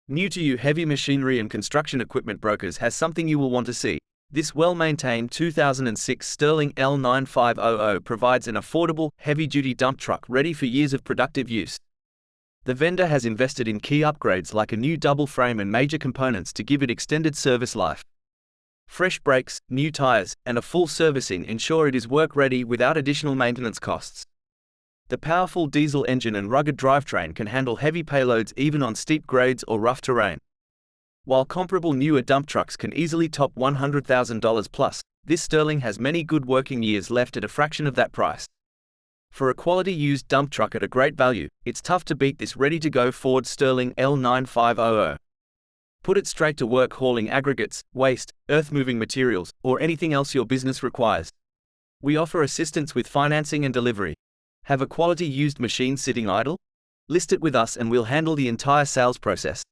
New to you, heavy machinery and construction equipment brokers has something you will want to see. This well-maintained 2006 Sterling L9500 provides an affordable, heavy-duty dump truck ready for years of productive use. The vendor has invested in key upgrades like a new double frame and major components to give it extended service life. Fresh brakes, new tires, and a full servicing ensure it is work-ready without additional maintenance costs. The powerful diesel engine and rugged drivetrain can handle heavy payloads even on steep grades or rough terrain. While comparable newer dump trucks can easily top $100,000 plus, this Sterling has many good working years left at a fraction of that price. For a quality used dump truck at a great value, it's tough to beat this ready-to-go Ford Sterling L9500. Put it straight to work hauling aggregates, waste, earth-moving materials, or anything else your business requires. We offer assistance with financing and delivery. Have a quality used machine sitting idle? List it with us and we'll handle the entire sales process.